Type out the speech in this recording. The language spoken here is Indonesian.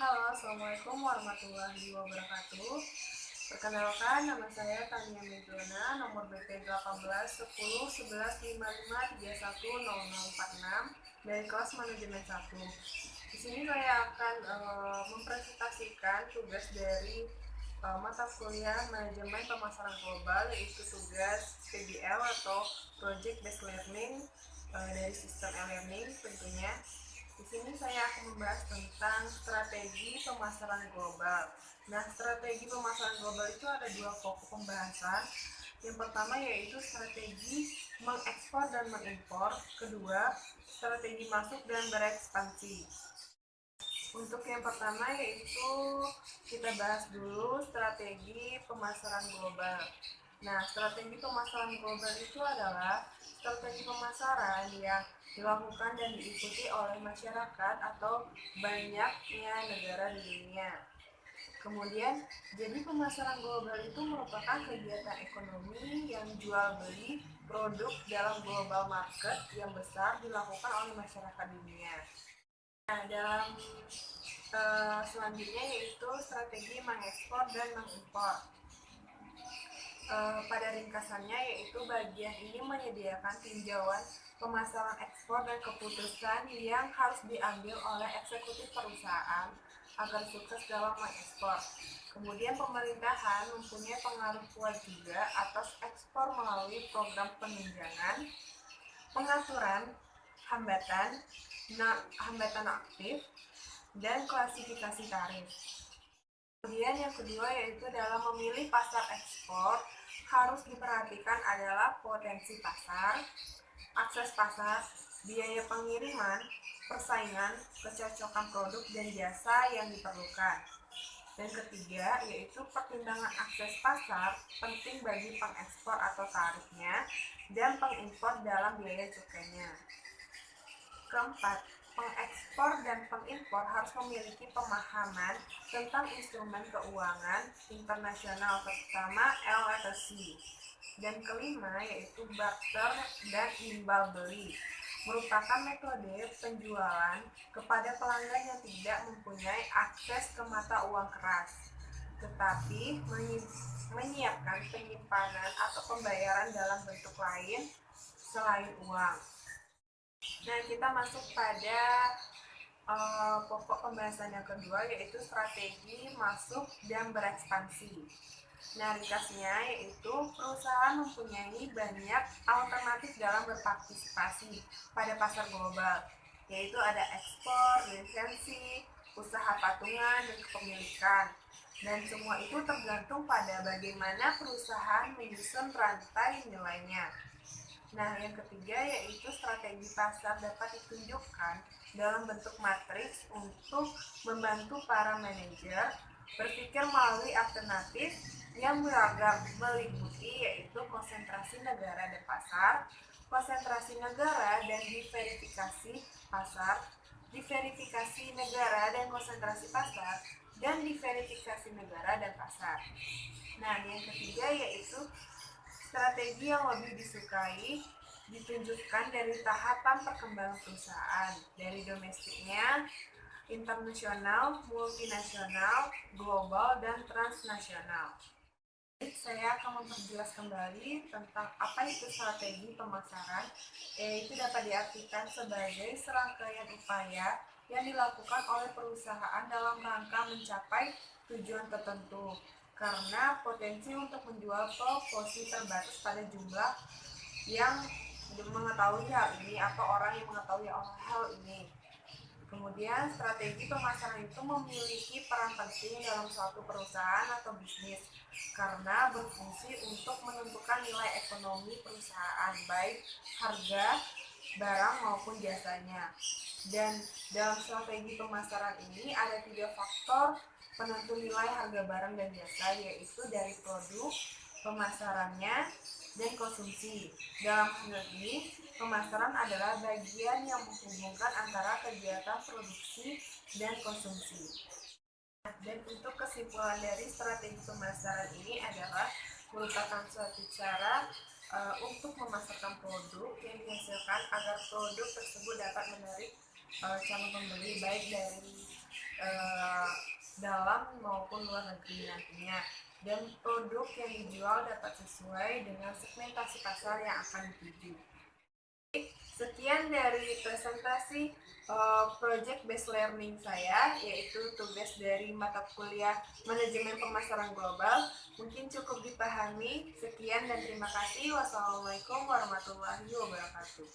Halo, Assalamualaikum warahmatullahi wabarakatuh. Perkenalkan, nama saya Tania Medona, nomor BP 18 10 11 55 31 0046 dari kelas manajemen 1. Di sini saya akan mempresentasikan tugas dari mata kuliah manajemen pemasaran global, yaitu tugas PBL atau Project Based Learning dari sistem e-learning tentunya. Di sini saya akan membahas tentang strategi pemasaran global. Nah, strategi pemasaran global itu ada dua pokok pembahasan. Yang pertama yaitu strategi mengekspor dan mengimpor. Kedua, strategi masuk dan berekspansi. Untuk yang pertama yaitu kita bahas dulu strategi pemasaran global. Nah, strategi pemasaran global itu adalah strategi pemasaran yang dilakukan dan diikuti oleh masyarakat atau banyaknya negara di dunia. Kemudian, jadi pemasaran global itu merupakan kegiatan ekonomi yang jual beli produk dalam global market yang besar dilakukan oleh masyarakat dunia. Nah, dalam selanjutnya yaitu strategi mengekspor dan mengimpor. Pada ringkasannya yaitu bagian ini menyediakan tinjauan pemasaran ekspor dan keputusan yang harus diambil oleh eksekutif perusahaan agar sukses dalam mengekspor. Kemudian pemerintahan mempunyai pengaruh kuat juga atas ekspor melalui program penunjangan, pengaturan, hambatan aktif, dan klasifikasi tarif. Kemudian yang kedua yaitu dalam memilih pasar ekspor harus diperhatikan adalah potensi pasar, akses pasar, biaya pengiriman, persaingan, kecocokan produk dan jasa yang diperlukan. Dan ketiga yaitu pertimbangan akses pasar penting bagi pengekspor atau tarifnya dan pengimpor dalam biaya cukainya. Keempat, pengekspor dan pengimpor harus memiliki pemahaman tentang instrumen keuangan internasional terutama LFC. Dan kelima yaitu barter dan imbal beli, merupakan metode penjualan kepada pelanggan yang tidak mempunyai akses ke mata uang keras, tetapi menyiapkan penyimpanan atau pembayaran dalam bentuk lain selain uang. Nah, kita masuk pada pokok pembahasan yang kedua yaitu strategi masuk dan berekspansi. Nah, ringkasnya yaitu perusahaan mempunyai banyak alternatif dalam berpartisipasi pada pasar global, yaitu ada ekspor, lisensi, usaha patungan, dan kepemilikan. Dan semua itu tergantung pada bagaimana perusahaan menyusun rantai nilainya. Nah, yang ketiga yaitu strategi pasar dapat ditunjukkan dalam bentuk matriks untuk membantu para manajer berpikir melalui alternatif yang beragam meliputi yaitu konsentrasi negara dan pasar, konsentrasi negara dan diverifikasi pasar, diverifikasi negara dan konsentrasi pasar, dan diverifikasi negara dan pasar. Nah, yang ketiga yaitu strategi yang lebih disukai ditunjukkan dari tahapan perkembangan perusahaan, dari domestiknya, internasional, multinasional, global, dan transnasional. Saya akan memperjelas kembali tentang apa itu strategi pemasaran, yaitu dapat diartikan sebagai serangkaian upaya yang dilakukan oleh perusahaan dalam rangka mencapai tujuan tertentu, karena potensi untuk menjual proporsi terbatas pada jumlah yang mengetahui hal ini atau orang yang mengetahui hal ini. Kemudian strategi pemasaran itu memiliki peran penting dalam suatu perusahaan atau bisnis karena berfungsi untuk menentukan nilai ekonomi perusahaan, baik harga barang maupun jasanya. Dan dalam strategi pemasaran ini ada 3 faktor penentu nilai harga barang dan jasa, yaitu dari produk, pemasarannya, dan konsumsi. Dalam hal ini, pemasaran adalah bagian yang menghubungkan antara kegiatan produksi dan konsumsi. Dan untuk kesimpulan dari strategi pemasaran ini adalah merupakan suatu cara untuk memasarkan produk yang dihasilkan agar produk tersebut dapat menarik calon pembeli baik dari dalam maupun luar negeri nantinya, dan produk yang dijual dapat sesuai dengan segmentasi pasar yang akan dituju. Sekian dari presentasi project based learning saya, yaitu tugas dari mata kuliah manajemen pemasaran global. Mungkin cukup dipahami. Sekian dan terima kasih. Wassalamualaikum warahmatullahi wabarakatuh.